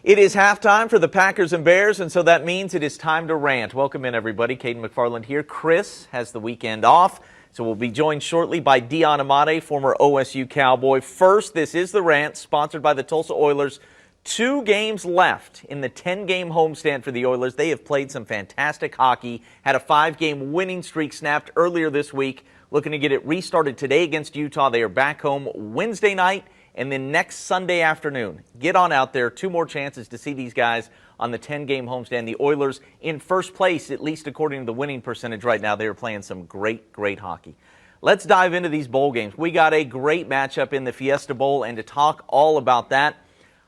It is halftime for the Packers and Bears, and so that means it is time to rant. Welcome in, everybody. Caden McFarland here. Chris has the weekend off, so we'll be joined shortly by Dion Amate, former OSU Cowboy. First, this is the rant, sponsored by the Tulsa Oilers. 2 games left in the 10-game homestand for the Oilers. They have played some fantastic hockey, had a 5-game winning streak snapped earlier this week, looking to get it restarted today against Utah. They are back home Wednesday night. And then next Sunday afternoon, get on out there. 2 more chances to see these guys on the 10-game homestand. The Oilers in first place, at least according to the winning percentage right now. They are playing some great, great hockey. Let's dive into these bowl games. We got a great matchup in the Fiesta Bowl, and to talk all about that,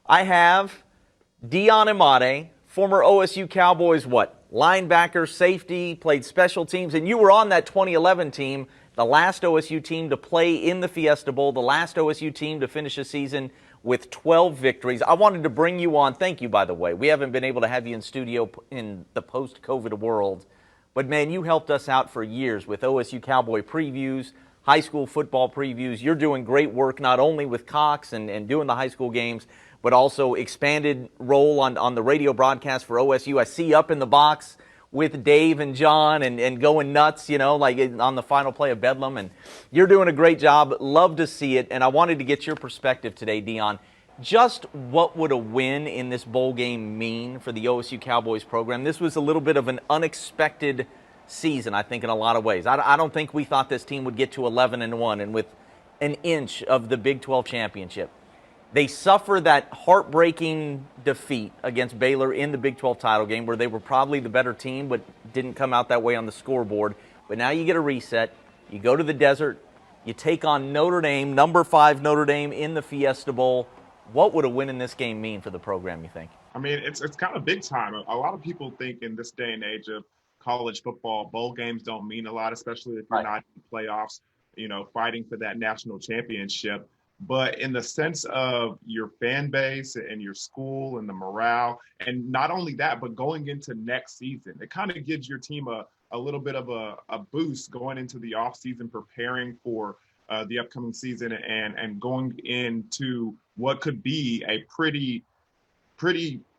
I have Dion Amate, former OSU Cowboys, linebacker, safety, played special teams, and you were on that 2011 team. The last OSU team to play in the Fiesta Bowl, the last OSU team to finish a season with 12 victories. I wanted to bring you on. Thank you, by the way. We haven't been able to have you in studio in the post-COVID world. But, man, you helped us out for years with OSU Cowboy previews, high school football previews. You're doing great work not only with Cox and doing the high school games, but also expanded role on the radio broadcast for OSU. I see you up in the box with Dave and John and going nuts, like on the final play of Bedlam. And you're doing a great job. Love to see it. And I wanted to get your perspective today, Dion. Just what would a win in this bowl game mean for the OSU Cowboys program? This was a little bit of an unexpected season, I think, in a lot of ways. I don't think we thought this team would get to 11-1 and with an inch of the Big 12 championship. They suffered that heartbreaking defeat against Baylor in the Big 12 title game where they were probably the better team but didn't come out that way on the scoreboard. But now you get a reset. You go to the desert. You take on Notre Dame, number 5 Notre Dame in the Fiesta Bowl. What would a win in this game mean for the program, you think? I mean, it's kind of big time. A lot of people think in this day and age of college football, bowl games don't mean a lot, especially if you're not in the playoffs, fighting for that national championship. But in the sense of your fan base and your school and the morale, and not only that, but going into next season, it kind of gives your team a little bit of a boost going into the offseason, preparing for the upcoming season and going into what could be a pretty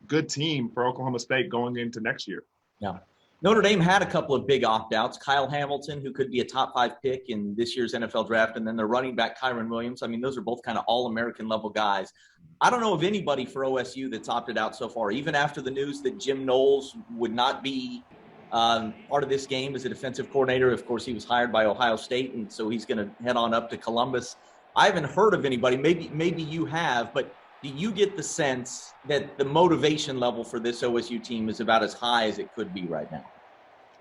good team for Oklahoma State going into next year. Yeah. Notre Dame had a couple of big opt-outs. Kyle Hamilton, who could be a top 5 pick in this year's NFL draft, and then their running back, Kyron Williams. I mean, those are both kind of all-American level guys. I don't know of anybody for OSU that's opted out so far, even after the news that Jim Knowles would not be part of this game as a defensive coordinator. Of course, he was hired by Ohio State, and so he's going to head on up to Columbus. I haven't heard of anybody. Maybe you have, but do you get the sense that the motivation level for this OSU team is about as high as it could be right now?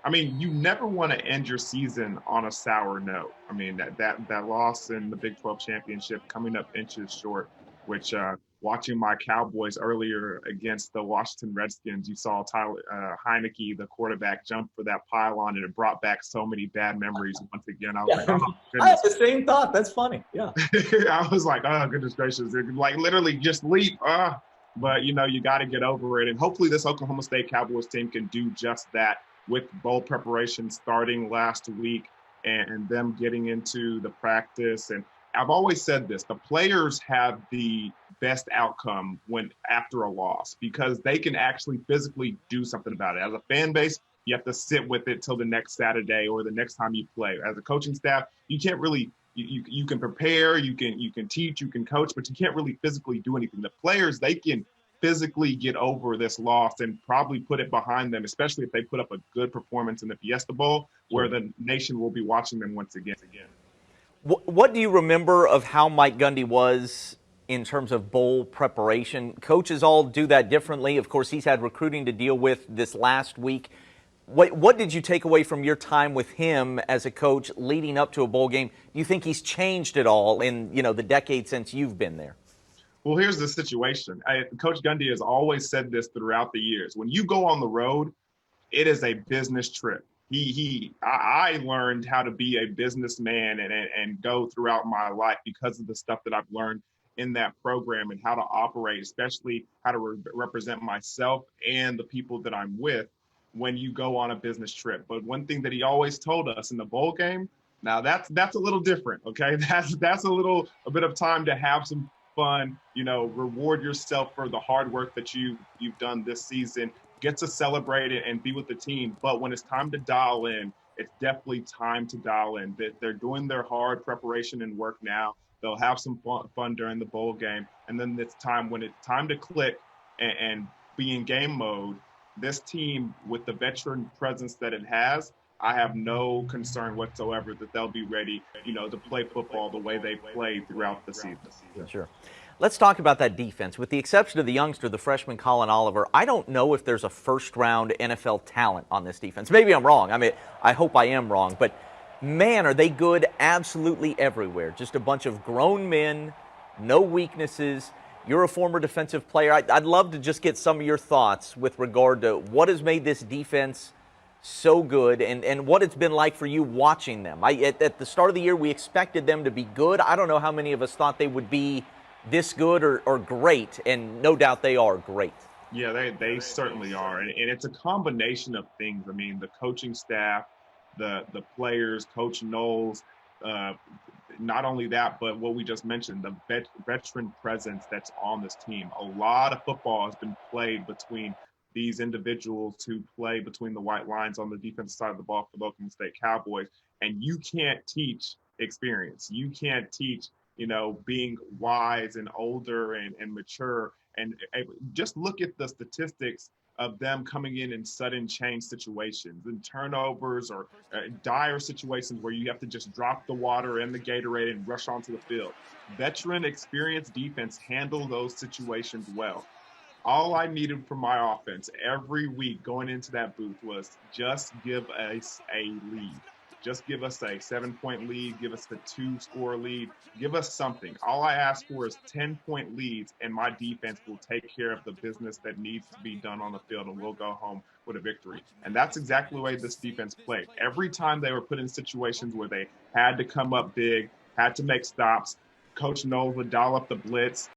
I mean, you never want to end your season on a sour note. I mean, that loss in the Big 12 championship coming up inches short, which watching my Cowboys earlier against the Washington Redskins, you saw Tyler Heineke, the quarterback, jump for that pylon, and it brought back so many bad memories once again. I was like, oh, goodness. I had the same thought. That's funny. Yeah. I was like, oh, goodness gracious. Like, literally just leap. But, you got to get over it. And hopefully this Oklahoma State Cowboys team can do just that with bowl preparation starting last week and them getting into the practice. And I've always said this, the players have the best outcome after a loss because they can actually physically do something about it. As a fan base, you have to sit with it till the next Saturday or the next time you play. As a coaching staff, you can't really you can prepare, you can teach, you can coach, but you can't really physically do anything. The players, they can physically get over this loss and probably put it behind them, especially if they put up a good performance in the Fiesta Bowl, where the nation will be watching them once again. What do you remember of how Mike Gundy was in terms of bowl preparation? Coaches all do that differently. Of course, he's had recruiting to deal with this last week. What did you take away from your time with him as a coach leading up to a bowl game? Do you think he's changed at all in the decade since you've been there? Well, here's the situation. Coach Gundy has always said this throughout the years. When you go on the road, it is a business trip. I learned how to be a businessman and go throughout my life because of the stuff that I've learned in that program and how to operate, especially how to represent myself and the people that I'm with when you go on a business trip. But one thing that he always told us in the bowl game, now that's a little different, okay? That's a bit of time to have some fun, reward yourself for the hard work that you've done this season, get to celebrate it and be with the team. But when it's time to dial in, it's definitely time to dial in. They're doing their hard preparation and work now. They'll have some fun during the bowl game. And then it's time to click and be in game mode. This team, with the veteran presence that it has, I have no concern whatsoever that they'll be ready, to play football the way they played throughout the season. Sure. Let's talk about that defense. With the exception of the youngster, the freshman Colin Oliver, I don't know if there's a first-round NFL talent on this defense. Maybe I'm wrong. I mean, I hope I am wrong. But, man, are they good absolutely everywhere. Just a bunch of grown men, no weaknesses. You're a former defensive player. I'd love to just get some of your thoughts with regard to what has made this defense so good and what it's been like for you watching them. At the start of the year, we expected them to be good. I don't know how many of us thought they would be this good or great, and no doubt they are great. Yeah, they certainly are. And it's a combination of things. I mean, the coaching staff, the players, Coach Knowles, not only that, but what we just mentioned, the veteran presence that's on this team. A lot of football has been played between these individuals who play between the white lines on the defensive side of the ball for the Oklahoma State Cowboys. And you can't teach experience. You can't teach, being wise and older and mature. And just look at the statistics of them coming in sudden change situations and turnovers or dire situations where you have to just drop the water and the Gatorade and rush onto the field. Veteran, experienced defense handle those situations well. All I needed from my offense every week going into that booth was just give us a lead. Just give us a 7-point lead, give us the 2-score lead, give us something. All I ask for is 10-point leads, and my defense will take care of the business that needs to be done on the field, and we'll go home with a victory. And that's exactly the way this defense played. Every time they were put in situations where they had to come up big, had to make stops, Coach Knowles would dial up the blitz,